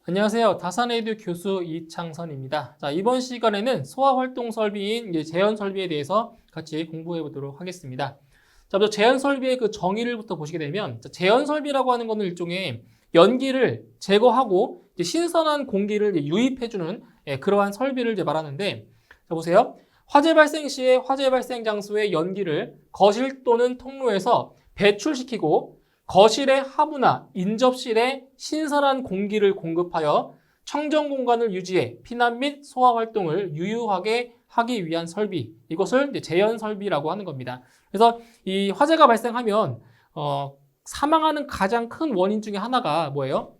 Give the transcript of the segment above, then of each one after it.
안녕하세요. 다산에듀 교수 이창선입니다. 자, 이번 시간에는 소아활동 설비인 재현 설비에 대해서 같이 공부해 보도록 하겠습니다. 자, 먼저 재현 설비의 그 정의를부터 보시게 되면, 재현 설비라고 하는 것은 일종의 연기를 제거하고 신선한 공기를 유입해주는 그러한 설비를 말하는데, 자, 보세요. 화재 발생 시에 화재 발생 장소의 연기를 거실 또는 통로에서 배출시키고 거실의 하부나 인접실에 신선한 공기를 공급하여 청정 공간을 유지해 피난 및 소화 활동을 유효하게 하기 위한 설비, 이것을 재현 설비라고 하는 겁니다. 그래서 이 화재가 발생하면 사망하는 가장 큰 원인 중에 하나가 뭐예요?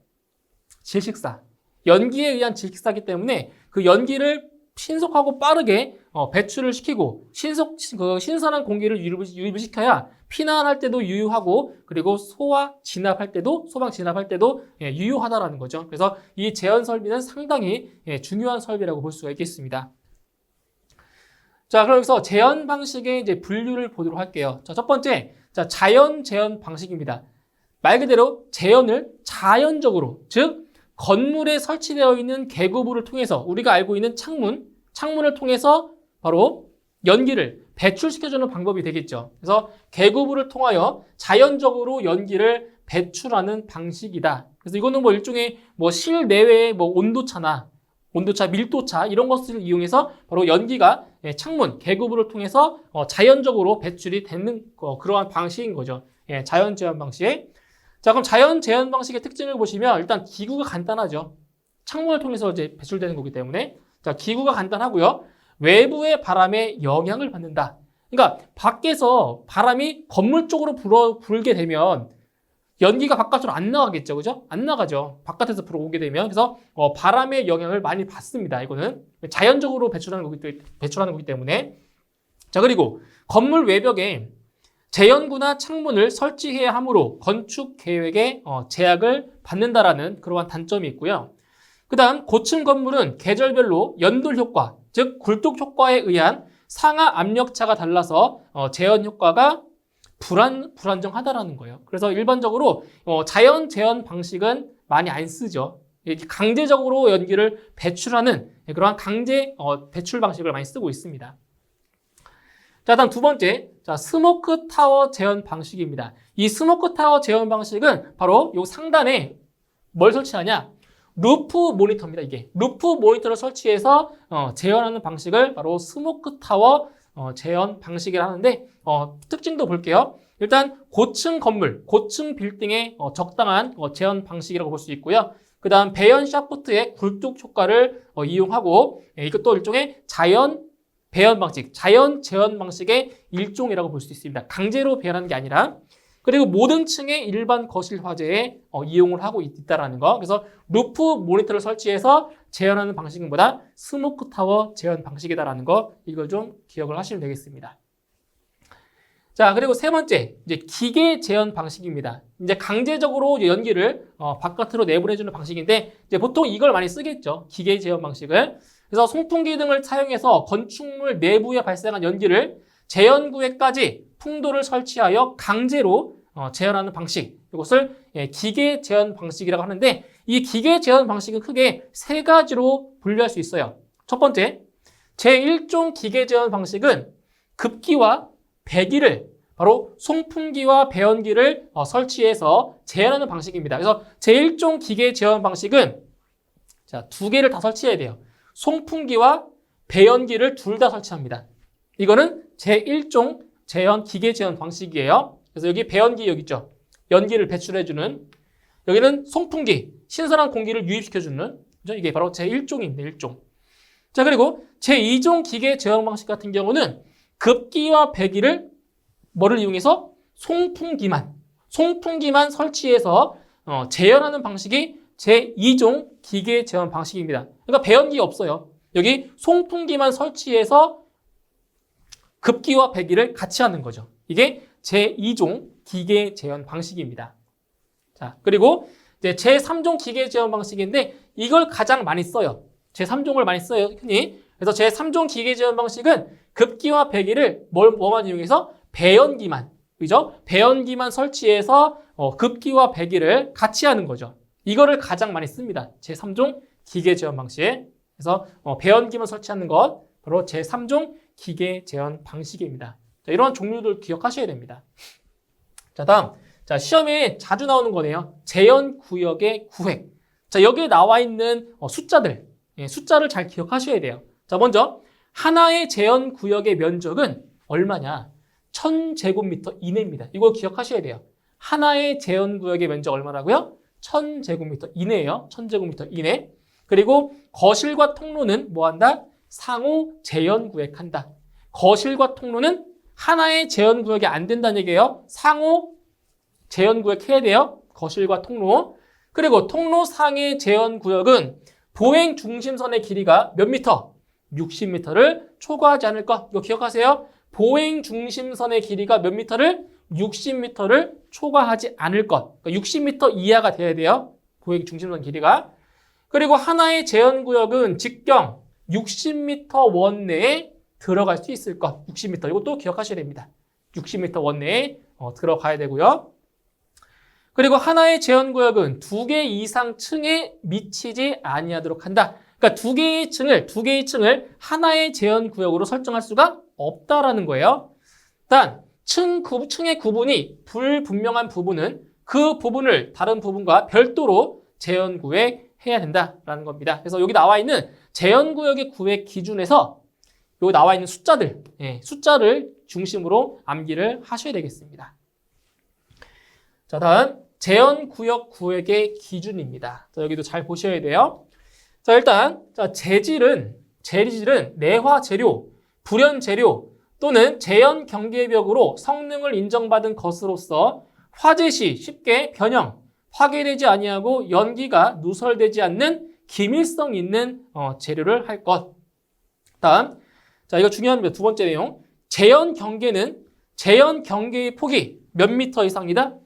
질식사, 연기에 의한 질식사이기 때문에 그 연기를 신속하고 빠르게 배출을 시키고 신선한 공기를 유입을 시켜야 피난할 때도 유효하고, 그리고 소방 진압할 때도 유효하다라는 거죠. 그래서 이 재현 설비는 상당히 중요한 설비라고 볼 수가 있겠습니다. 자, 그럼 여기서 재현 방식의 이제 분류를 보도록 할게요. 자, 첫 번째, 자연 재현 방식입니다. 말 그대로 재현을 자연적으로, 즉 건물에 설치되어 있는 계구부를 통해서, 우리가 알고 있는 창문을 통해서 바로 연기를 배출시켜주는 방법이 되겠죠. 그래서 계구부를 통하여 자연적으로 연기를 배출하는 방식이다. 그래서 이거는 뭐 일종의 실내외의 온도차, 밀도차 이런 것을 이용해서 바로 연기가 창문, 계구부를 통해서 자연적으로 배출이 되는 그러한 방식인 거죠. 자연 재현 방식. 자, 그럼 자연 재현 방식의 특징을 보시면 일단 기구가 간단하죠. 창문을 통해서 이제 배출되는 거기 때문에. 자, 기구가 간단하고요. 외부의 바람에 영향을 받는다. 그러니까 밖에서 바람이 건물 쪽으로 불게 되면 연기가 바깥으로 안 나가겠죠. 그죠? 안 나가죠. 바깥에서 불어오게 되면. 그래서 바람의 영향을 많이 받습니다. 이거는 자연적으로 배출하는 거기 때문에. 자, 그리고 건물 외벽에 재현구나 창문을 설치해야 하므로 건축 계획에 제약을 받는다라는 그러한 단점이 있고요. 그 다음 고층 건물은 계절별로 연돌 효과, 즉 굴뚝 효과에 의한 상하 압력차가 달라서 재현 효과가 불안정하다라는 거예요. 그래서 일반적으로 자연 재현 방식은 많이 안 쓰죠. 강제적으로 연기를 배출하는 그러한 강제 배출 방식을 많이 쓰고 있습니다. 자, 다음 두 번째, 스모크 타워 재현 방식입니다. 이 스모크 타워 재현 방식은 바로 요 상단에 뭘 설치하냐? 루프 모니터입니다. 이게 루프 모니터를 설치해서 재현하는 방식을 바로 스모크 타워 재현 방식이라 하는데, 특징도 볼게요. 일단 고층 건물, 고층 빌딩의 적당한 재현 방식이라고 볼 수 있고요. 그 다음 배연 샤프트의 굴뚝 효과를 이용하고, 이것도 일종의 자연 배연 방식, 자연 재현 방식의 일종이라고 볼 수 있습니다. 강제로 배연하는 게 아니라. 그리고 모든 층의 일반 거실 화재에 이용을 하고 있다는 거. 그래서 루프 모니터를 설치해서 재현하는 방식은 뭐다? 스모크 타워 재현 방식이다라는 거. 이걸 좀 기억을 하시면 되겠습니다. 자, 그리고 세 번째, 이제 기계 재현 방식입니다. 이제 강제적으로 연기를 바깥으로 내보내주는 방식인데, 이제 보통 이걸 많이 쓰겠죠. 기계 재현 방식을. 그래서 송풍기 등을 사용해서 건축물 내부에 발생한 연기를 재현구에까지 풍도를 설치하여 강제로 재현하는 방식, 이것을 기계 재현 방식이라고 하는데, 이 기계 재현 방식은 크게 세 가지로 분류할 수 있어요. 첫 번째, 제1종 기계 재현 방식은 급기와 배기를, 바로 송풍기와 배연기를 설치해서 재현하는 방식입니다. 그래서 제1종 기계 재현 방식은 두 개를 다 설치해야 돼요. 송풍기와 배연기를 둘 다 설치합니다. 이거는 제1종 기계 재현 방식이에요. 그래서 여기 배연기 여기 있죠. 연기를 배출해주는. 여기는 송풍기, 신선한 공기를 유입시켜주는. 그죠? 이게 바로 제1종입니다. 1종. 자, 그리고 제2종 기계 재현 방식 같은 경우는 급기와 배기를 뭐를 이용해서 송풍기만 설치해서 재현하는 방식이 제2종 기계 재현 방식입니다. 그러니까 배연기 없어요. 여기 송풍기만 설치해서 급기와 배기를 같이 하는 거죠. 이게 제2종 기계 재현 방식입니다. 자, 그리고 이제 제3종 기계 재현 방식인데, 이걸 가장 많이 써요. 제3종을 많이 써요, 흔히. 그래서 제3종 기계 재현 방식은 급기와 배기를 뭐만 이용해서 배연기만, 그죠? 배연기만 설치해서 급기와 배기를 같이 하는 거죠. 이거를 가장 많이 씁니다. 제3종 기계 재현 방식. 그래서 배연기만 설치하는 것 바로 제3종 기계 재현 방식입니다. 자, 이런 종류들 기억하셔야 됩니다. 자, 다음. 자, 시험에 자주 나오는 거네요. 재현 구역의 구획. 자, 여기에 나와 있는 숫자들. 예, 숫자를 잘 기억하셔야 돼요. 자, 먼저 하나의 재현 구역의 면적은 얼마냐? 1000제곱미터 이내입니다. 이거 기억하셔야 돼요. 하나의 재현 구역의 면적 얼마라고요? 1000제곱미터 이내예요. 1000제곱미터 이내. 그리고 거실과 통로는 뭐 한다? 상호 재현 구획한다. 거실과 통로는 하나의 재현 구역이 안 된다는 얘기예요. 상호 재현 구획 해야 돼요. 거실과 통로. 그리고 통로 상의 재현 구역은 보행 중심선의 길이가 몇 미터? 60m를 초과하지 않을 것. 이거 기억하세요. 보행 중심선의 길이가 몇 미터를? 60m를 초과하지 않을 것. 그러니까 60m 이하가 돼야 돼요. 보행 중심선 길이가. 그리고 하나의 재현 구역은 직경 60m 원 내에 들어갈 수 있을 것. 60m. 이것도 기억하셔야 됩니다. 60m 원 내에 들어가야 되고요. 그리고 하나의 재현 구역은 2개 이상 층에 미치지 아니하도록 한다. 그러니까 두 개의 층을 하나의 재현 구역으로 설정할 수가 없다라는 거예요. 단 층의 구분이 불분명한 부분은 그 부분을 다른 부분과 별도로 재현 구획해야 된다라는 겁니다. 그래서 여기 나와 있는 재현 구역의 구획 기준에서 여기 나와 있는 숫자를 중심으로 암기를 하셔야 되겠습니다. 자, 다음 재현 구역 구획의 기준입니다. 자, 여기도 잘 보셔야 돼요. 자, 일단 재질은 내화 재료, 불연 재료 또는 재현 경계벽으로 성능을 인정받은 것으로서 화재 시 쉽게 변형, 파괴되지 아니하고 연기가 누설되지 않는 기밀성 있는 재료를 할 것. 다음, 자, 이거 중요합니다. 두 번째 내용. 재현 경계의 폭이 몇 미터 이상이다?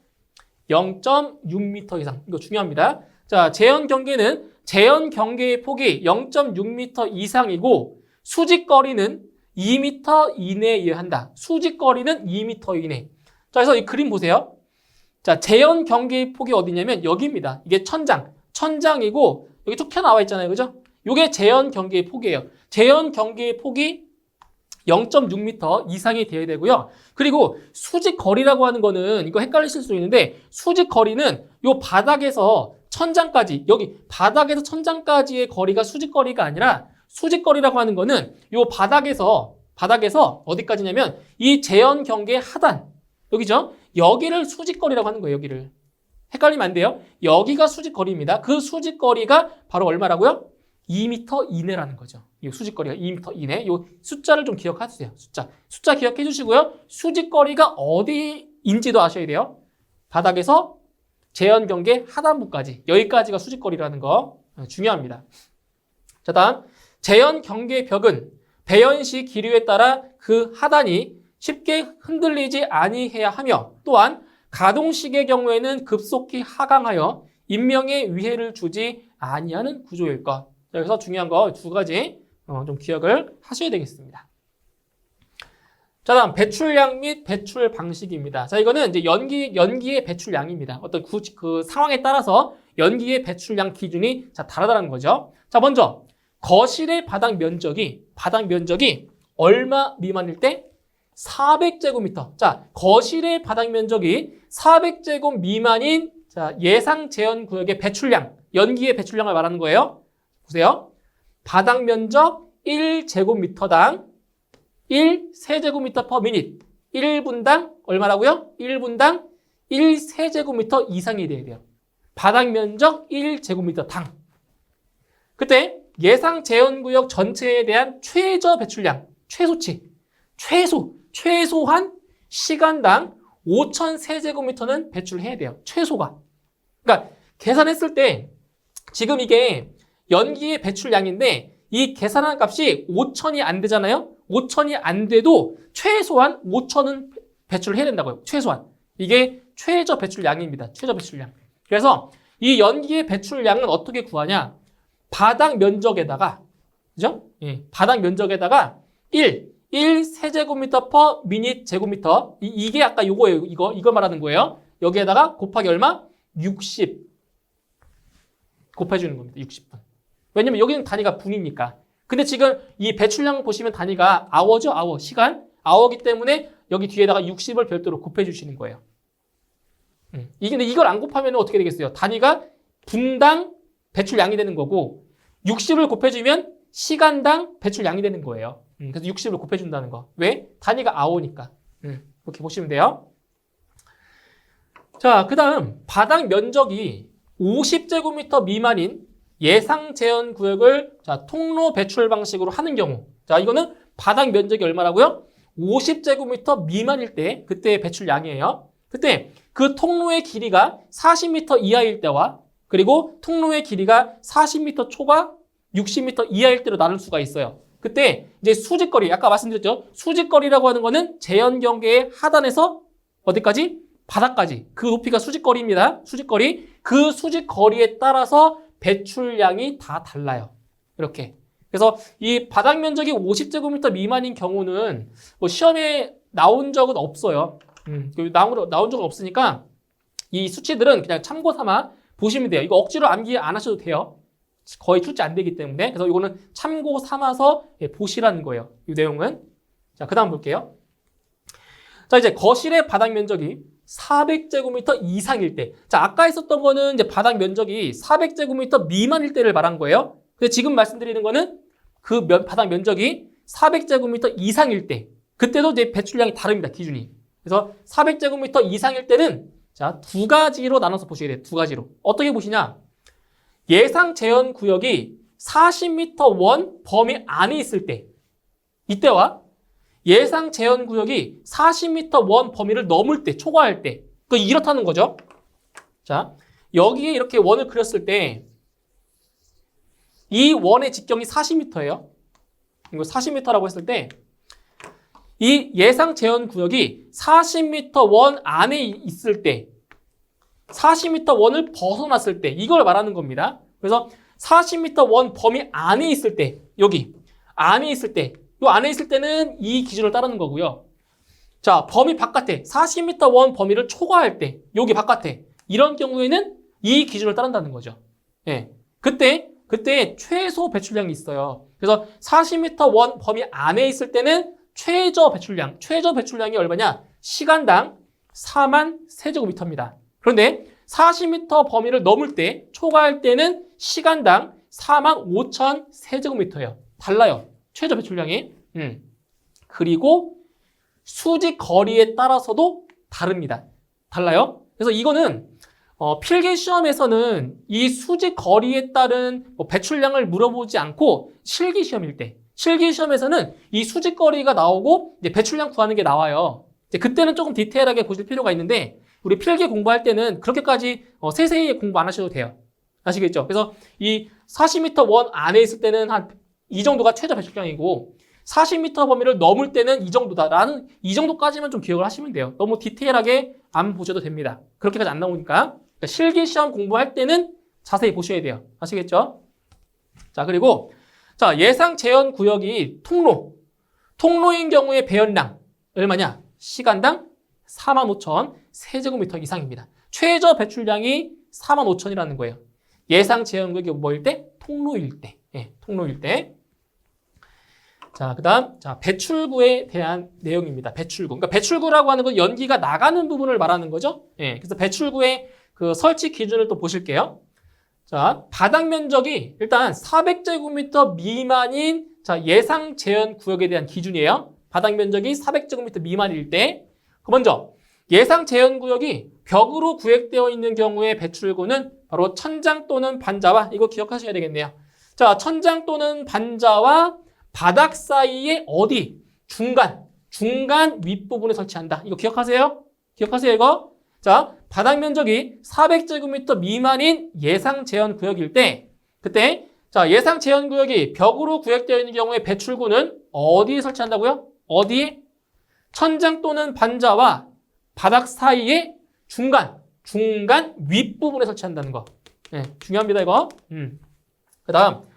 0.6m 이상. 이거 중요합니다. 자, 재현 경계의 폭이 0.6m 이상이고 수직거리는 2m 이내에 의한다. 수직거리는 2m 이내. 자, 그래서 이 그림 보세요. 자, 재현 경계의 폭이 어디냐면 여기입니다. 이게 천장이고 여기 쭉 튀어나와 있잖아요. 그죠? 이게 재현 경계의 폭이에요. 재현 경계의 폭이 0.6m 이상이 되어야 되고요. 그리고 수직거리라고 하는 거는 이거 헷갈리실 수 있는데 수직거리는 요 바닥에서 천장까지 여기 바닥에서 천장까지의 거리가 수직거리가 아니라 수직거리라고 하는 거는 요 바닥에서 어디까지냐면 이 재현 경계의 하단 여기죠? 여기를 수직거리라고 하는 거예요. 여기를. 헷갈리면 안 돼요. 여기가 수직거리입니다. 그 수직거리가 바로 얼마라고요? 2m 이내라는 거죠. 이 수직거리가 2m 이내. 이 숫자를 좀 기억하세요. 숫자 기억해 주시고요. 수직거리가 어디인지도 아셔야 돼요. 바닥에서 재현 경계 하단부까지. 여기까지가 수직거리라는 거 중요합니다. 자, 다음 재현 경계 벽은 배연 시 기류에 따라 그 하단이 쉽게 흔들리지 아니해야 하며 또한 가동식의 경우에는 급속히 하강하여 인명에 위해를 주지 아니하는 구조일 것. 그래서 중요한 거 두 가지 좀 기억을 하셔야 되겠습니다. 자, 다음 배출량 및 배출 방식입니다. 자, 이거는 이제 연기의 배출량입니다. 어떤 그 상황에 따라서 연기의 배출량 기준이 다르다는 거죠. 자, 먼저 거실의 바닥 면적이 얼마 미만일 때? 400제곱미터. 자, 거실의 바닥 면적이 400제곱 미만인 예상 재현 구역의 배출량, 연기의 배출량을 말하는 거예요. 보세요. 바닥 면적 1제곱미터당 1세제곱미터 per minute. 1분당 얼마라고요? 1분당 1세제곱미터 이상이 돼야 돼요. 바닥 면적 1제곱미터당. 그때 예상 재현 구역 전체에 대한 최저 배출량, 최소한 시간당 5,000세제곱미터는 배출해야 돼요. 최소가. 그러니까 계산했을 때 지금 이게 연기의 배출량인데 이 계산한 값이 5,000이 안 되잖아요. 5,000이 안 돼도 최소한 5,000은 배출을 해야 된다고요. 최소한. 이게 최저 배출량입니다. 최저 배출량. 그래서 이 연기의 배출량은 어떻게 구하냐? 바닥 면적에다가 그죠? 예, 바닥 면적에다가 1세제곱미터 per minute 제곱미터. 이게 아까 요거예요. 이거 말하는 거예요. 여기에다가 곱하기 얼마? 60. 곱해주는 겁니다. 60분. 왜냐면 여기는 단위가 분이니까. 근데 지금 이 배출량 보시면 단위가 아워죠. 아워. 시간. 아워기 때문에 여기 뒤에다가 60을 별도로 곱해주시는 거예요. 근데 이걸 안 곱하면 어떻게 되겠어요? 단위가 분당 배출량이 되는 거고 60을 곱해주면 시간당 배출량이 되는 거예요. 그래서 60을 곱해준다는 거. 왜? 단위가 아워니까. 이렇게 보시면 돼요. 자, 그 다음 바닥 면적이 50제곱미터 미만인 예상 제한 구역을 자, 통로 배출 방식으로 하는 경우. 자, 이거는 바닥 면적이 얼마라고요? 50제곱미터 미만일 때 그때의 배출량이에요. 그때 그 통로의 길이가 40m 이하일 때와 그리고 통로의 길이가 40m 초과 60m 이하일 때로 나눌 수가 있어요. 그때 이제 수직거리, 아까 말씀드렸죠? 수직거리라고 하는 거는 제한 경계의 하단에서 어디까지? 바닥까지. 그 높이가 수직거리입니다. 수직거리. 그 수직거리에 따라서 배출량이 다 달라요. 이렇게. 그래서 이 바닥 면적이 50제곱미터 미만인 경우는 뭐 시험에 나온 적은 없어요. 나온 적은 없으니까 이 수치들은 그냥 참고 삼아 보시면 돼요. 이거 억지로 암기 안 하셔도 돼요. 거의 출제 안 되기 때문에. 그래서 이거는 참고 삼아서 보시라는 거예요. 이 내용은. 자, 그 다음 볼게요. 자, 이제 거실의 바닥 면적이 400제곱미터 이상일 때. 자, 아까 했었던 거는 이제 바닥 면적이 400제곱미터 미만일 때를 말한 거예요. 근데 지금 말씀드리는 거는 그 바닥 면적이 400제곱미터 이상일 때. 그때도 이제 배출량이 다릅니다. 기준이. 그래서 400제곱미터 이상일 때는 자, 두 가지로 나눠서 보시게 돼요. 두 가지로. 어떻게 보시냐? 예상 제한 구역이 40m 원 범위 안에 있을 때. 이때와 예상 제한 구역이 40m 원 범위를 넘을 때, 초과할 때. 이렇다는 거죠. 자, 여기에 이렇게 원을 그렸을 때 이 원의 직경이 40m예요. 이거 40m라고 했을 때 이 예상 제한 구역이 40m 원 안에 있을 때 40m 원을 벗어났을 때 이걸 말하는 겁니다. 그래서 40m 원 범위 안에 있을 때 여기 안에 있을 때 이 안에 있을 때는 이 기준을 따르는 거고요. 자, 범위 바깥에 40m 원 범위를 초과할 때 여기 바깥에 이런 경우에는 이 기준을 따른다는 거죠. 예. 그때 최소 배출량이 있어요. 그래서 40m 원 범위 안에 있을 때는 최저 배출량이 얼마냐? 시간당 4만 세제곱미터입니다. 그런데 40m 범위를 넘을 때, 초과할 때는 시간당 4만 5천 세제곱미터예요. 달라요. 최저 배출량이. 그리고 수직 거리에 따라서도 다릅니다. 달라요. 그래서 이거는 필기 시험에서는 이 수직 거리에 따른 배출량을 물어보지 않고 실기 시험에서는 이 수직 거리가 나오고 이제 배출량 구하는 게 나와요. 이제 그때는 조금 디테일하게 보실 필요가 있는데 우리 필기 공부할 때는 그렇게까지 세세히 공부 안 하셔도 돼요. 아시겠죠? 그래서 이 40m 원 안에 있을 때는 한 이 정도가 최저 배출량이고 40m 범위를 넘을 때는 이 정도다라는 이 정도까지만 좀 기억을 하시면 돼요. 너무 디테일하게 안 보셔도 됩니다. 그렇게까지 안 나오니까. 그러니까 실기 시험 공부할 때는 자세히 보셔야 돼요. 아시겠죠? 자, 그리고 자, 예상 제한 구역이 통로인 경우의 배연량 얼마냐? 시간당 45,000 세제곱미터 이상입니다. 최저 배출량이 45,000이라는 거예요. 예상 제한 구역이 뭐일 때? 통로일 때. 예, 통로일 때. 자, 그 다음, 자, 배출구에 대한 내용입니다. 배출구. 그러니까 배출구라고 하는 건 연기가 나가는 부분을 말하는 거죠. 예, 그래서 배출구의 그 설치 기준을 또 보실게요. 자, 바닥 면적이 일단 400제곱미터 미만인 자, 예상 제한 구역에 대한 기준이에요. 바닥 면적이 400제곱미터 미만일 때. 먼저, 예상 제한 구역이 벽으로 구획되어 있는 경우의 배출구는 바로 천장 또는 반자와, 이거 기억하셔야 되겠네요. 자, 천장 또는 반자와 바닥 사이에 어디? 중간 윗부분에 설치한다. 이거 기억하세요? 기억하세요, 이거? 자, 바닥 면적이 400제곱미터 미만인 예상 제한 구역일 때, 그때, 자, 예상 제한 구역이 벽으로 구획되어 있는 경우에 배출구는 어디에 설치한다고요? 어디에? 천장 또는 반자와 바닥 사이에 중간 윗부분에 설치한다는 거. 네, 중요합니다, 이거. 그 다음,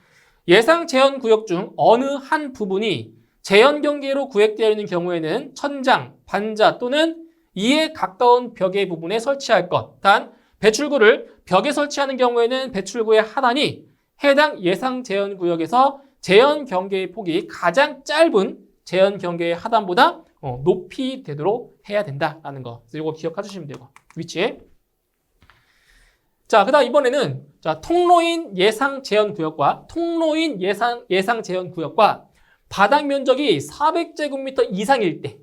예상 제한 구역 중 어느 한 부분이 제한 경계로 구획되어 있는 경우에는 천장, 반자 또는 이에 가까운 벽의 부분에 설치할 것. 단, 배출구를 벽에 설치하는 경우에는 배출구의 하단이 해당 예상 제한 구역에서 제한 경계의 폭이 가장 짧은 제한 경계의 하단보다 높이 되도록 해야 된다라는 거. 그래서 이거 기억해 주시면 되고 위치에. 자, 그다음 이번에는 자, 통로인 예상 제한 구역과 통로인 예상 제한 구역과 바닥 면적이 400제곱미터 이상일 때,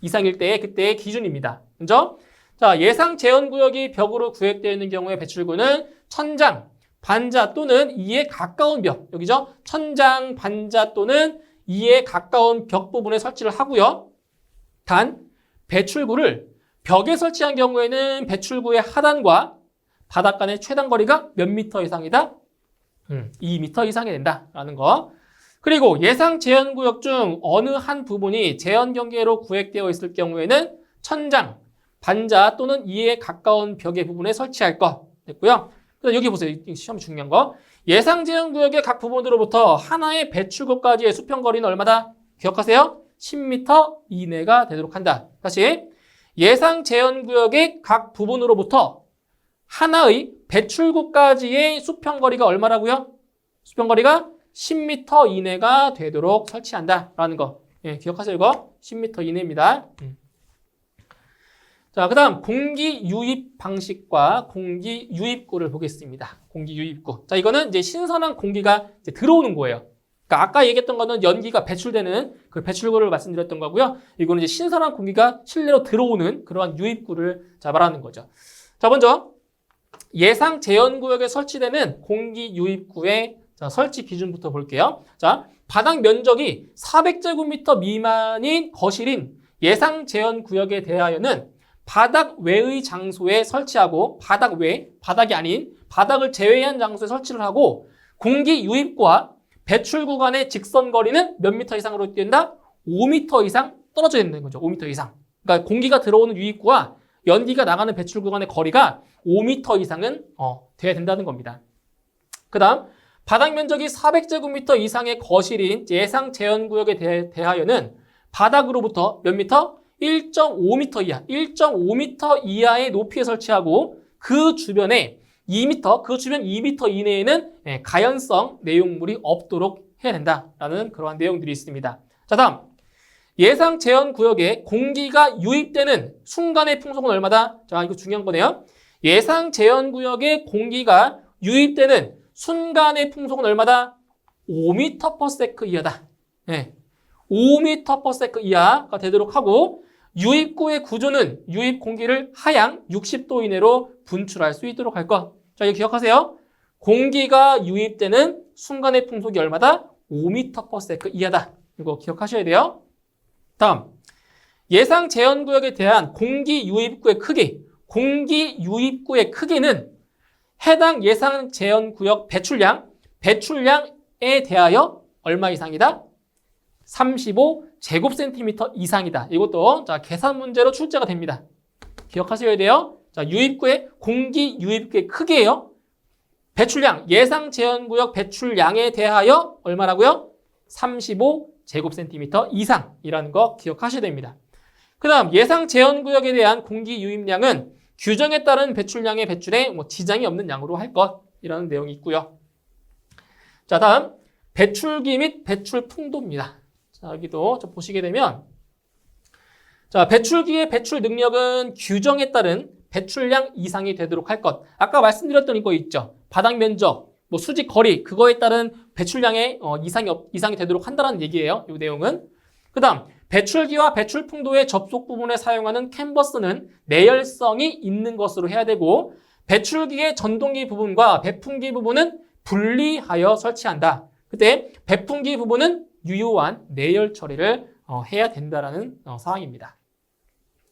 이상일 때의 그때의 기준입니다. 먼저 자, 예상 제한 구역이 벽으로 구획되어 있는 경우에 배출구는 천장, 반자 또는 이에 가까운 벽, 여기죠? 천장, 반자 또는 이에 가까운 벽 부분에 설치를 하고요. 단, 배출구를 벽에 설치한 경우에는 배출구의 하단과 바닥 간의 최단 거리가 몇 미터 이상이다? 2미터 이상이 된다라는 거. 그리고 예상 제한구역 중 어느 한 부분이 제한 경계로 구획되어 있을 경우에는 천장, 반자 또는 이에 가까운 벽의 부분에 설치할 것 됐고요. 그래서 여기 보세요. 시험 중요한 거. 예상 제한구역의 각 부분으로부터 하나의 배출구까지의 수평거리는 얼마다? 기억하세요? 10m 이내가 되도록 한다. 다시 예상 제한구역의 각 부분으로부터 하나의 배출구까지의 수평거리가 얼마라고요? 수평거리가 10m 이내가 되도록 설치한다라는 거. 기억하세요, 이거? 10m 이내입니다. 자, 그 다음 공기 유입 방식과 공기 유입구를 보겠습니다. 공기 유입구. 자, 이거는 이제 신선한 공기가 이제 들어오는 거예요. 그러니까 아까 얘기했던 거는 연기가 배출되는 그 배출구를 말씀드렸던 거고요. 이거는 이제 신선한 공기가 실내로 들어오는 그러한 유입구를 말하는 거죠. 자, 먼저 예상 제한구역에 설치되는 공기 유입구의 설치 기준부터 볼게요. 자, 바닥 면적이 400제곱미터 미만인 거실인 예상 제한구역에 대하여는 바닥 외의 장소에 설치하고 바닥 외, 바닥이 아닌 바닥을 제외한 장소에 설치를 하고 공기 유입구와 배출구 간의 직선 거리는 몇 미터 이상으로 뛴다? 5미터 이상 떨어져야 된다는 거죠. 5미터 이상. 그러니까 공기가 들어오는 유입구와 연기가 나가는 배출구 간의 거리가 5미터 이상은 돼야 된다는 겁니다. 그 다음 바닥 면적이 400제곱미터 이상의 거실인 예상 제한구역에 대하여는 바닥으로부터 몇 미터? 1.5m 이하, 1.5m 이하의 높이에 설치하고 그 주변에 2m, 그 주변 2m 이내에는 가연성 내용물이 없도록 해야 된다라는 그러한 내용들이 있습니다. 자, 다음 예상 제한구역에 공기가 유입되는 순간의 풍속은 얼마다? 자, 이거 중요한 거네요. 예상 제한구역에 공기가 유입되는 순간의 풍속은 얼마다? 5m/s 이하다. 5m/s 이하가 되도록 하고 유입구의 구조는 유입 공기를 하향 60도 이내로 분출할 수 있도록 할 것. 자, 이거 기억하세요. 공기가 유입되는 순간의 풍속이 얼마다? 5m/s 이하다. 이거 기억하셔야 돼요. 다음, 예상 제한구역에 대한 공기 유입구의 크기. 공기 유입구의 크기는 해당 예상 제한구역 배출량에 대하여 얼마 이상이다? 35제곱센티미터 이상이다. 이것도 자, 계산 문제로 출제가 됩니다. 기억하셔야 돼요. 자, 공기 유입구의 크기예요. 배출량, 예상 제한구역 배출량에 대하여 얼마라고요? 35제곱센티미터 이상이라는 거 기억하셔야 됩니다. 그 다음 예상 제한구역에 대한 공기 유입량은 규정에 따른 배출량의 배출에 지장이 없는 양으로 할 것이라는 내용이 있고요. 자, 다음 배출기 및 배출 풍도입니다. 자, 여기도 좀 보시게 되면 자, 배출기의 배출 능력은 규정에 따른 배출량 이상이 되도록 할 것. 아까 말씀드렸던 이거 있죠. 바닥 면적, 수직 거리, 그거에 따른 배출량의 이상이 되도록 한다는 얘기예요. 이 내용은. 그 다음 배출기와 배출 풍도의 접속 부분에 사용하는 캔버스는 내열성이 있는 것으로 해야 되고 배출기의 전동기 부분과 배풍기 부분은 분리하여 설치한다. 그때 배풍기 부분은 유효한 내열 처리를 해야 된다라는 사항입니다.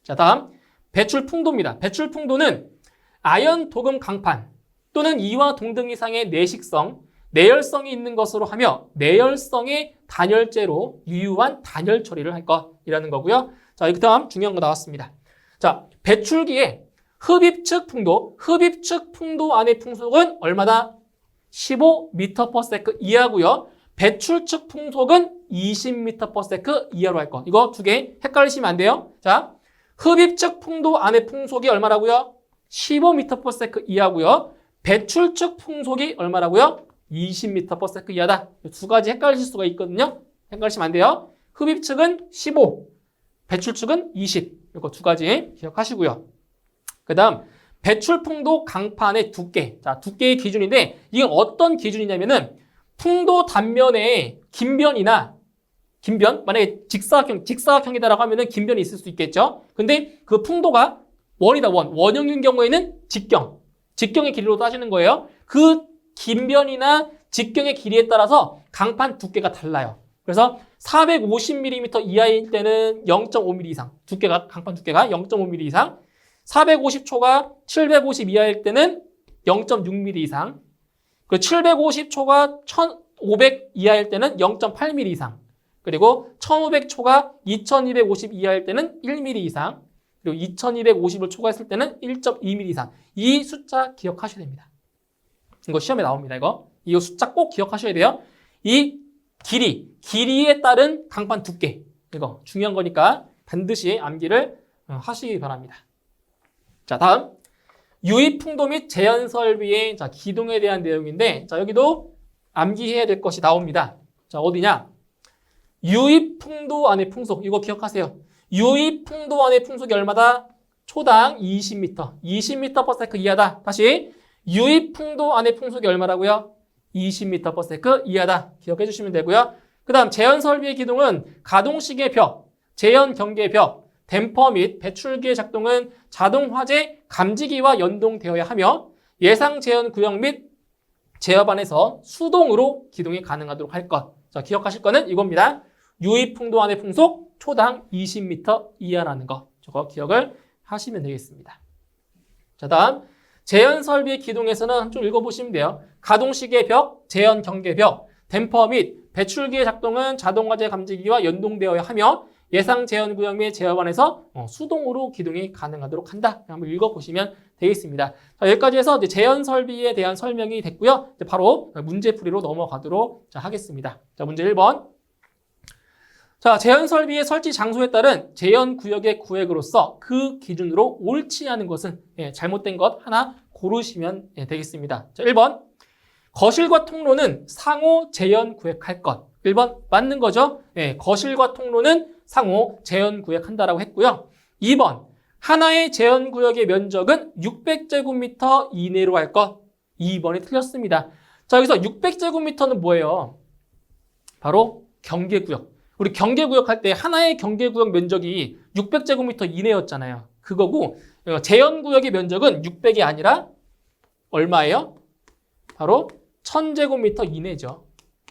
자, 다음 배출 풍도입니다. 배출 풍도는 아연 도금 강판 또는 이와 동등 이상의 내식성, 내열성이 있는 것으로 하며 내열성의 단열재로 유효한 단열 처리를 할 것이라는 거고요. 자, 그 다음 중요한 거 나왔습니다. 자, 배출기의 흡입측 풍도 안의 풍속은 얼마다? 15m/s 이하고요. 배출측 풍속은 20m/s 이하로 할 것. 이거 두 개 헷갈리시면 안 돼요. 자, 흡입측 풍도 안의 풍속이 얼마라고요? 15m/s 이하고요. 배출축 풍속이 얼마라고요? 20m/s 이하다. 두 가지 헷갈리실 수가 있거든요. 헷갈리시면 안 돼요. 흡입축은 15, 배출축은 20. 이거 두 가지 기억하시고요. 그 다음 배출풍도 강판의 두께. 자, 두께의 기준인데 이건 어떤 기준이냐면은 풍도 단면에 긴변이나 긴변, 만약에 직사각형이다라고 하면은 긴변이 있을 수 있겠죠. 근데 그 풍도가 원이다, 원형인 경우에는 직경의 길이로 따지는 거예요. 그 긴변이나 직경의 길이에 따라서 강판 두께가 달라요. 그래서 450mm 이하일 때는 0.5mm 이상, 강판 두께가 0.5mm 이상, 450초가 750 이하일 때는 0.6mm 이상, 그리고 750초가 1500 이하일 때는 0.8mm 이상, 그리고 1500초가 2250 이하일 때는 1mm 이상, 그리고 2250을 초과했을 때는 1.2mm 이상. 이 숫자 기억하셔야 됩니다. 이거 시험에 나옵니다. 이 숫자 꼭 기억하셔야 돼요. 이 길이에 따른 강판 두께. 이거 중요한 거니까 반드시 암기를 하시기 바랍니다. 자, 다음 유입풍도 및 제한 설비의 기둥에 대한 내용인데, 자, 여기도 암기해야 될 것이 나옵니다. 자, 어디냐? 유입풍도 안의 풍속. 이거 기억하세요. 유입풍도 안의 풍속이 얼마다? 초당 20m. 20m/s 이하다. 다시 유입풍도 안의 풍속이 얼마라고요? 20m/s 이하다. 기억해 주시면 되고요. 그 다음 제한 설비의 기둥은 가동식의 벽, 제한 경계 벽, 댐퍼 및 배출기의 작동은 자동 화재 감지기와 연동되어야 하며 예상 제한 구역 및 제어 반에서 수동으로 기동이 가능하도록 할 것. 자, 기억하실 거는 이겁니다. 유입풍도 안의 풍속 초당 20m 이하라는 거. 저거 기억을 하시면 되겠습니다. 자, 다음 제한 설비의 기둥에서는 좀 읽어보시면 돼요. 가동식의 벽, 제한 경계 벽, 댐퍼 및 배출기의 작동은 자동 화재 감지기와 연동되어야 하며 예상 제한 구역 및 제어 반에서 수동으로 기동이 가능하도록 한다. 한번 읽어보시면 되겠습니다. 자, 여기까지 해서 이제 제한 설비에 대한 설명이 됐고요. 이제 바로 문제풀이로 넘어가도록 하겠습니다. 자, 문제 1번. 자, 제한 설비의 설치 장소에 따른 제한 구역의 구획으로서 그 기준으로 옳지 않은 것은 잘못된 것 하나 고르시면 되겠습니다. 자, 1번. 거실과 통로는 상호 제한 구획할 것. 1번 맞는 거죠? 거실과 통로는 상호 제한 구획한다라고 했고요. 2번. 하나의 제한 구역의 면적은 600제곱미터 이내로 할 것. 2번이 틀렸습니다. 자, 여기서 600제곱미터는 뭐예요? 바로 경계구역. 우리 경계구역 할 때 하나의 경계구역 면적이 600제곱미터 이내였잖아요. 그거고 제한구역의 면적은 600이 아니라 얼마예요? 바로 1000제곱미터 이내죠.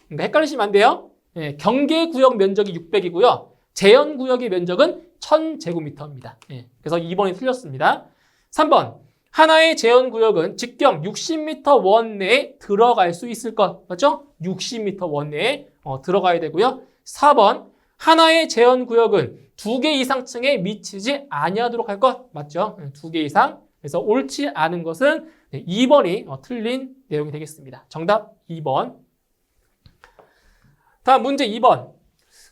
그러니까 헷갈리시면 안 돼요. 경계구역 면적이 600이고요. 제한구역의 면적은 1000제곱미터입니다. 그래서 2번이 틀렸습니다. 3번. 하나의 제한구역은 직경 60m 원 내에 들어갈 수 있을 것. 맞죠? 60m 원 내에 들어가야 되고요. 4번. 하나의 제한구역은 2개 이상 층에 미치지 아니하도록 할 것. 맞죠? 2개 이상. 그래서 옳지 않은 것은 2번이 틀린 내용이 되겠습니다. 정답 2번. 다음 문제 2번.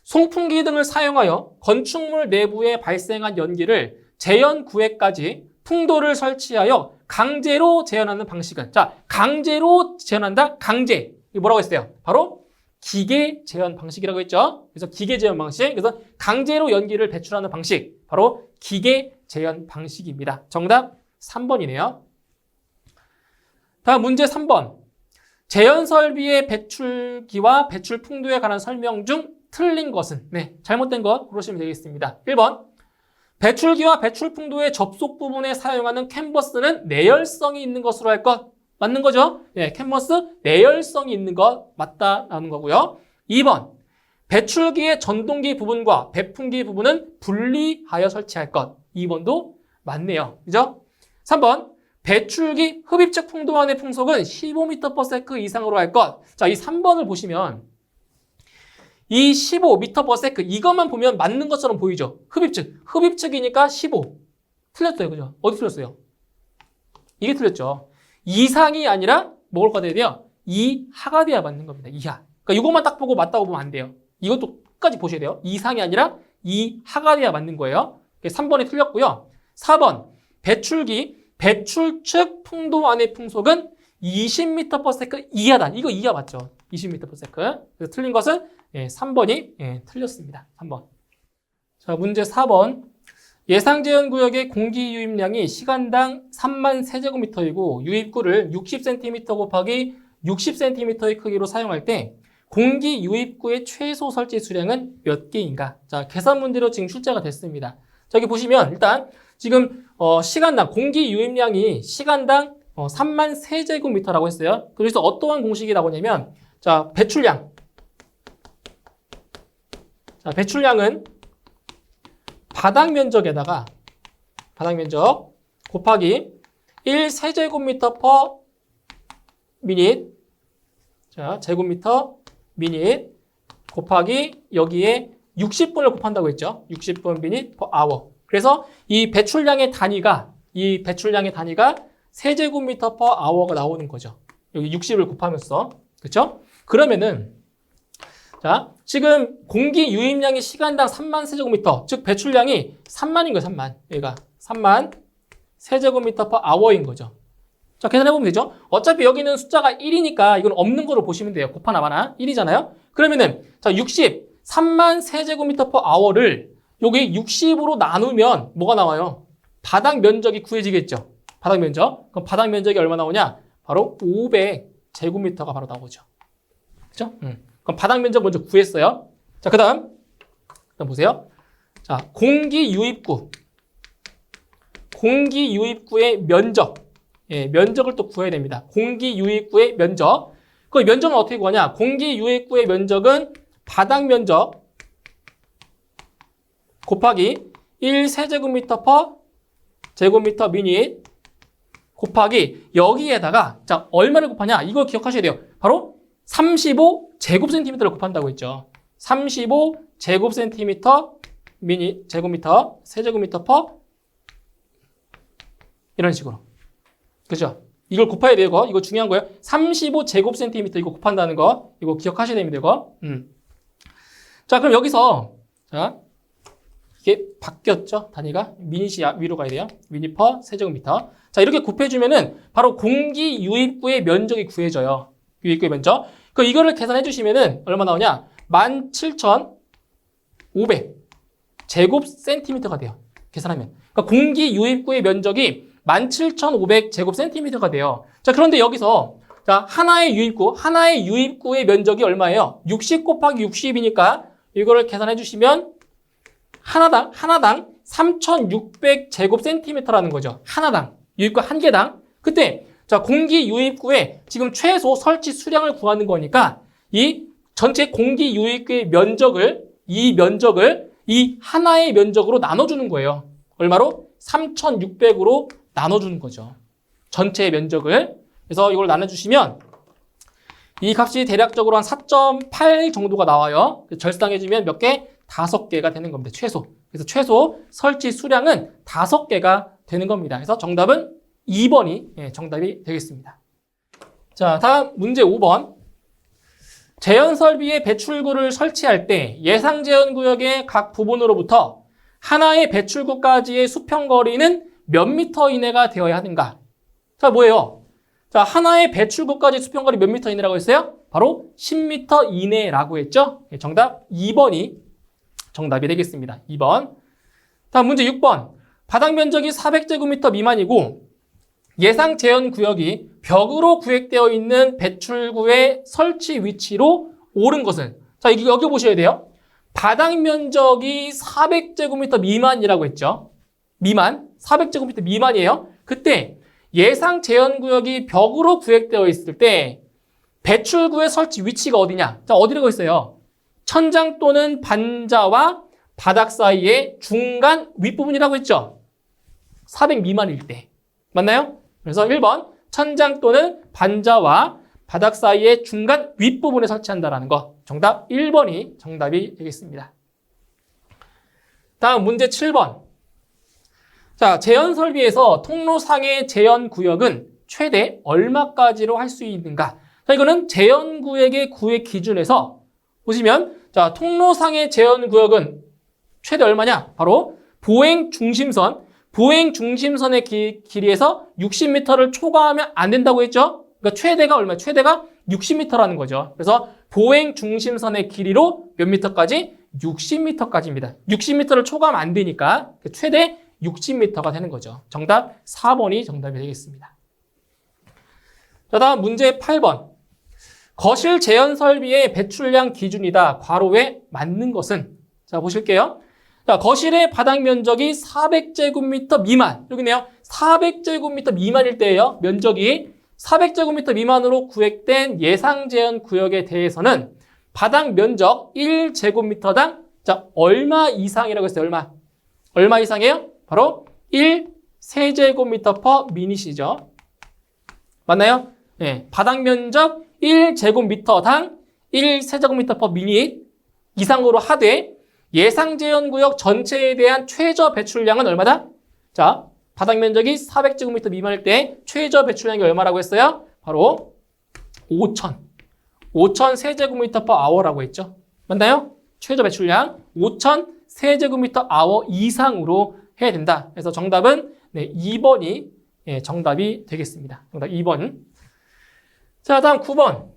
송풍기 등을 사용하여 건축물 내부에 발생한 연기를 제한 구획까지 풍도를 설치하여 강제로 제한하는 방식은, 자, 강제로 제한한다. 강제. 이거 뭐라고 했어요? 바로 기계 제한 방식이라고 했죠. 그래서 기계 제한 방식. 그래서 강제로 연기를 배출하는 방식. 바로 기계 제한 방식입니다. 정답 3번이네요. 다음 문제 3번. 제한 설비의 배출기와 배출 풍도에 관한 설명 중 틀린 것은, 잘못된 것 고르시면 되겠습니다. 1번. 배출기와 배출 풍도의 접속 부분에 사용하는 캔버스는 내열성이 있는 것으로 할 것. 맞는 거죠? 캔버스 내열성이 있는 것 맞다라는 거고요. 2번. 배출기의 전동기 부분과 배풍기 부분은 분리하여 설치할 것. 2번도 맞네요. 그죠? 3번. 배출기 흡입적 풍도안의 풍속은 15m/s 이상으로 할 것. 자, 이 3번을 보시면 이 15m/s 이것만 보면 맞는 것처럼 보이죠? 흡입측이니까 15. 틀렸어요. 그죠? 어디 틀렸어요? 이게 틀렸죠. 이상이 아니라 뭐가 돼야 돼요? 이하가 돼야 맞는 겁니다. 이하. 그러니까 이것만 딱 보고 맞다고 보면 안 돼요. 이것도 끝까지 보셔야 돼요. 이상이 아니라 이하가 돼야 맞는 거예요. 3번이 틀렸고요. 4번. 배출기 배출측 풍도안의 풍속은 20m/s 이하다. 이거 이하 맞죠? 20m/s. 그래서 틀린 것은 3번이 틀렸습니다. 3번. 자, 문제 4번. 예상제한구역의 공기 유입량이 시간당 3만 세제곱미터이고 유입구를 60cm 곱하기 60cm의 크기로 사용할 때 공기 유입구의 최소 설치 수량은 몇 개인가? 자, 계산 문제로 지금 출제가 됐습니다. 자, 여기 보시면 일단 지금 시간당 공기 유입량이 시간당 3만 세제곱미터라고 했어요. 그래서 어떠한 공식이 나오냐면 자, 배출량. 자, 배출량은 바닥 면적에다가 바닥 면적 곱하기 1세제곱미터 per minute. 자, 제곱미터 minute 곱하기 여기에 60분을 곱한다고 했죠. 60분 minute per hour. 그래서 이 배출량의 단위가 세제곱미터 per hour가 나오는 거죠. 여기 60을 곱하면서. 그렇죠? 그러면은 자, 지금 공기 유입량이 시간당 3만 세제곱미터, 즉 배출량이 3만인 거예요, 3만. 여기가 3만 세제곱미터 per hour인 거죠. 자, 계산해보면 되죠? 어차피 여기는 숫자가 1이니까 이건 없는 거로 보시면 돼요. 곱하나 마나 1이잖아요? 그러면은 자, 3만 세제곱미터 per hour를 여기 60으로 나누면 뭐가 나와요? 바닥 면적이 구해지겠죠? 바닥 면적. 그럼 바닥 면적이 얼마 나오냐? 바로 500제곱미터가 바로 나오죠. 그렇죠? 그럼 바닥 면적 먼저 구했어요. 자, 그다음 보세요. 자, 공기 유입구의 면적. 면적을 또 구해야 됩니다. 공기 유입구의 면적. 그 면적은 어떻게 구하냐? 공기 유입구의 면적은 바닥 면적 곱하기 1세제곱미터 per 제곱미터 미닛 곱하기 여기에다가 자, 얼마를 곱하냐? 이거 기억하셔야 돼요. 바로 35제곱센티미터를 곱한다고 했죠. 35제곱센티미터 미닛 제곱미터 세제곱미터 per 이런 식으로. 그죠? 이걸 곱해야 돼요, 이거 중요한 거예요. 35제곱센티미터 이거 곱한다는 거, 이거 기억하셔야 됩니다, 이거. 자, 그럼 여기서, 자, 이게 바뀌었죠, 단위가? 미닛이 위로 가야 돼요. 미닛 퍼 세제곱미터. 자, 이렇게 곱해주면은 바로 공기 유입구의 면적이 구해져요. 유입구의 면적. 그 이거를 계산해 주시면은 얼마 나오냐? 17,500제곱센티미터가 돼요. 계산하면. 그러니까 공기 유입구의 면적이 17,500제곱센티미터가 돼요. 자, 그런데 여기서 자, 하나의 유입구의 면적이 얼마예요? 60 곱하기 60이니까 이거를 계산해 주시면 하나당 3,600제곱센티미터라는 거죠. 하나당. 유입구 한 개당. 그때 자, 공기 유입구의 지금 최소 설치 수량을 구하는 거니까 이 전체 공기 유입구의 면적을 이 하나의 면적으로 나눠주는 거예요. 얼마로? 3,600으로 나눠주는 거죠. 전체의 면적을. 그래서 이걸 나눠주시면 이 값이 대략적으로 한 4.8 정도가 나와요. 절상해주면 몇 개? 5개가 되는 겁니다. 최소. 그래서 최소 설치 수량은 5개가 되는 겁니다. 그래서 정답은 2번이 정답이 되겠습니다. 자, 다음 문제 5번. 제연설비의 배출구를 설치할 때 예상 제연구역의 각 부분으로부터 하나의 배출구까지의 수평거리는 몇 미터 이내가 되어야 하는가? 자, 뭐예요? 자, 하나의 배출구까지 수평거리 몇 미터 이내라고 했어요? 바로 10미터 이내라고 했죠? 정답 2번이 정답이 되겠습니다. 2번. 다음 문제 6번. 바닥 면적이 400제곱미터 미만이고 예상 제한 구역이 벽으로 구획되어 있는 배출구의 설치 위치로 옳은 것은 자, 여기 보셔야 돼요. 바닥 면적이 400제곱미터 미만이라고 했죠. 미만. 400제곱미터 미만이에요. 그때 예상 제한 구역이 벽으로 구획되어 있을 때 배출구의 설치 위치가 어디냐? 자, 어디라고 했어요? 천장 또는 반자와 바닥 사이의 중간 윗부분이라고 했죠. 400 미만일 때. 맞나요? 그래서 1번 천장 또는 반자와 바닥 사이의 중간 윗부분에 설치한다는 거. 정답 1번이 정답이 되겠습니다. 다음 문제 7번. 자, 제연 설비에서 통로상의 제연 구역은 최대 얼마까지로 할 수 있는가? 자, 이거는 제연 구역의 구획 기준에서 보시면 자, 통로상의 제연 구역은 최대 얼마냐? 바로 보행 중심선 보행 중심선의 길이에서 60m를 초과하면 안 된다고 했죠? 그러니까 최대가 얼마예요? 최대가 60m라는 거죠. 그래서 보행 중심선의 길이로 몇 미터까지? 60m까지입니다. 60m를 초과하면 안 되니까 최대 60m가 되는 거죠. 정답 4번이 정답이 되겠습니다. 자, 다음 문제 8번. 거실 제한 설비의 배출량 기준이다. 괄호에 맞는 것은? 자, 보실게요. 자, 거실의 바닥 면적이 400제곱미터 미만. 여기네요. 400제곱미터 미만일 때예요. 면적이 400제곱미터 미만으로 구획된 예상 제한 구역에 대해서는 바닥 면적 1제곱미터당 자, 얼마 이상이라고 했어요? 얼마 이상이에요? 바로 1세제곱미터 퍼 미닛이죠. 맞나요? 네, 바닥 면적 1제곱미터당 1세제곱미터 퍼 미닛 이상으로 하되 예상 제한 구역 전체에 대한 최저 배출량은 얼마다? 자, 바닥 면적이 400제곱미터 미만일 때 최저 배출량이 얼마라고 했어요? 바로 5,000 세제곱미터 퍼 아워라고 했죠. 맞나요? 최저 배출량 5,000 세제곱미터 아워 이상으로 해야 된다. 그래서 정답은 네, 2번이 정답이 되겠습니다. 정답 2번. 자, 다음 9번.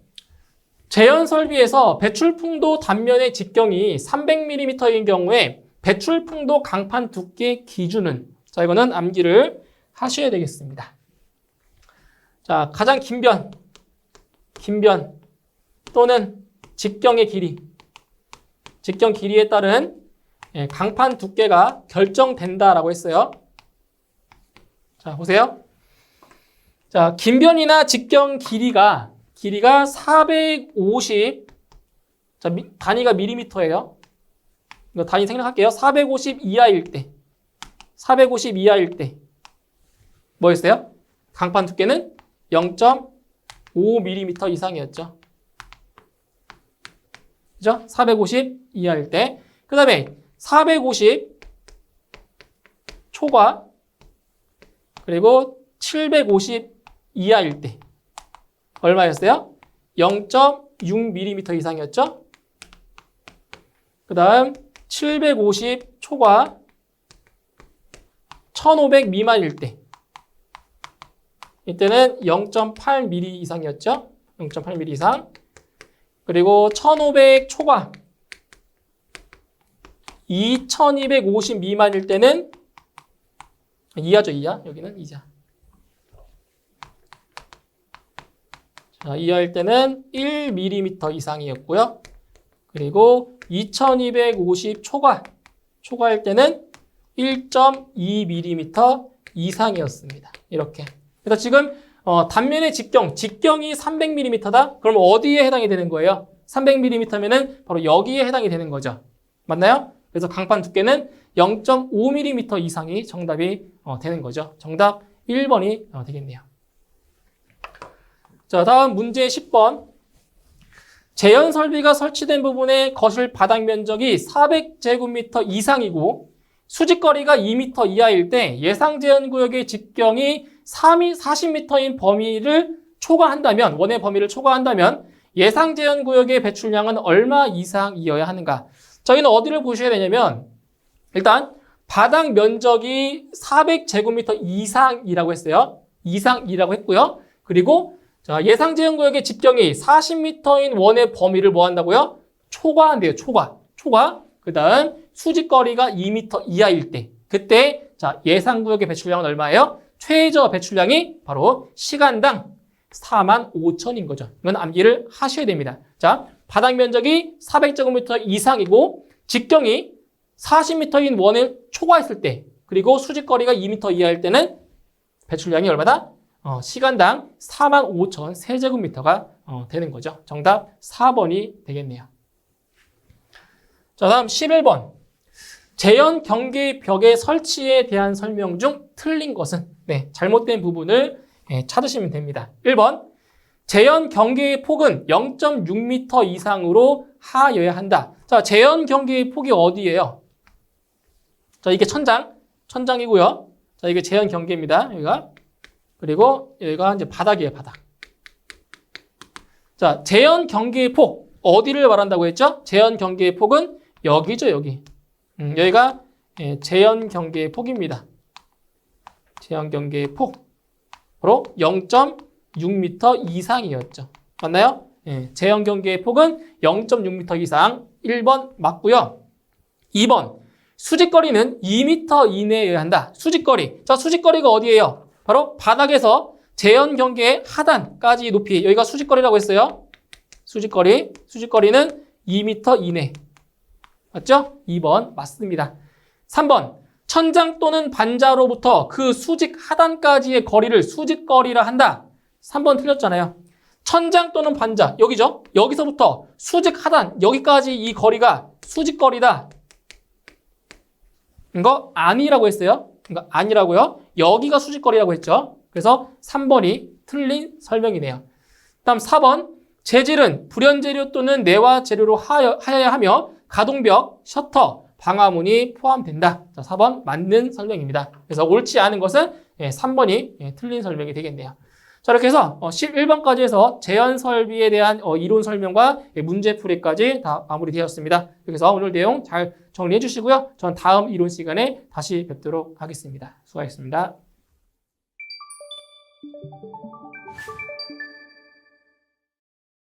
제한 설비에서 배출풍도 단면의 직경이 300mm인 경우에 배출풍도 강판 두께 기준은? 자, 이거는 암기를 하셔야 되겠습니다. 자, 가장 긴 변 또는 직경의 길이, 직경 길이에 따른 강판 두께가 결정된다라고 했어요. 자, 보세요. 자, 긴 변이나 직경 길이가 450, 자, 단위가 밀리미터예요. 이거 단위 생략할게요. 450 이하일 때, 뭐였어요? 강판 두께는 0.5mm 이상이었죠. 그죠? 450 이하일 때. 그 다음에 450 초과, 그리고 750 이하일 때. 얼마였어요? 0.6mm 이상이었죠? 그 다음 750 초과 1500 미만일 때. 이때는 0.8mm 이상이었죠? 0.8mm 이상. 그리고 1500 초과 2250 미만일 때는 이하죠, 이하. 여기는 이하. 자, 이하일 때는 1mm 이상이었고요. 그리고 2250 초과일 때는 1.2mm 이상이었습니다. 이렇게. 그래서 지금 단면의 직경이 300mm다? 그럼 어디에 해당이 되는 거예요? 300mm면은 바로 여기에 해당이 되는 거죠. 맞나요? 그래서 강판 두께는 0.5mm 이상이 정답이 되는 거죠. 정답 1번이 되겠네요. 자, 다음 문제 10번. 제한 설비가 설치된 부분의 거실 바닥 면적이 400제곱미터 이상이고 수직거리가 2m 이하일 때 예상 제한 구역의 직경이 40m인 범위를 초과한다면, 원의 범위를 초과한다면 예상 제한 구역의 배출량은 얼마 이상이어야 하는가? 저희는 어디를 보셔야 되냐면 일단 바닥 면적이 400제곱미터 이상이라고 했어요. 이상이라고 했고요. 그리고 자, 예상 제한 구역의 직경이 40m인 원의 범위를 뭐 한다고요? 초과한대요. 초과. 그 다음 수직거리가 2m 이하일 때. 그때 자, 예상 구역의 배출량은 얼마예요? 최저 배출량이 바로 시간당 45,000인 거죠. 이건 암기를 하셔야 됩니다. 자, 바닥 면적이 400제곱미터 이상이고 직경이 40m인 원을 초과했을 때, 그리고 수직거리가 2m 이하일 때는 배출량이 얼마다? 시간당 45,000 세제곱미터가 되는 거죠. 정답 4번이 되겠네요. 자, 다음 11번. 제연 경계 벽의 설치에 대한 설명 중 틀린 것은? 네, 잘못된 부분을 찾으시면 됩니다. 1번. 제연 경계의 폭은 0.6m 이상으로 하여야 한다. 자, 제연 경계의 폭이 어디예요? 자, 이게 천장이고요. 자, 이게 제연 경계입니다. 여기가. 그리고 여기가 이제 바닥이에요, 바닥. 자, 제연 경계의 폭. 어디를 말한다고 했죠? 제연 경계의 폭은 여기죠, 여기. 여기가 제연 경계의 폭입니다. 제한 경계의 폭으로 0.6m 이상이었죠. 맞나요? 예, 제한 경계의 폭은 0.6m 이상. 1번 맞고요. 2번 수직거리는 2m 이내여야 한다. 수직거리. 자, 수직거리가 어디예요? 바로 바닥에서 제한 경계의 하단까지 높이. 여기가 수직거리라고 했어요. 수직거리는 2m 이내. 맞죠? 2번 맞습니다. 3번 천장 또는 반자로부터 그 수직 하단까지의 거리를 수직거리라 한다. 3번 틀렸잖아요. 천장 또는 반자, 여기죠? 여기서부터 수직 하단, 여기까지 이 거리가 수직거리다. 이거 아니라고 했어요. 이거 아니라고요. 여기가 수직거리라고 했죠. 그래서 3번이 틀린 설명이네요. 다음 4번 재질은 불연재료 또는 내화 재료로 하여야 하며 가동벽, 셔터, 방화문이 포함된다. 자, 4번 맞는 설명입니다. 그래서 옳지 않은 것은 3번이 틀린 설명이 되겠네요. 자, 이렇게 해서 11번까지 해서 제한 설비에 대한 이론 설명과 문제 풀이까지 다 마무리되었습니다. 그래서 오늘 내용 잘 정리해 주시고요. 전 다음 이론 시간에 다시 뵙도록 하겠습니다. 수고하셨습니다.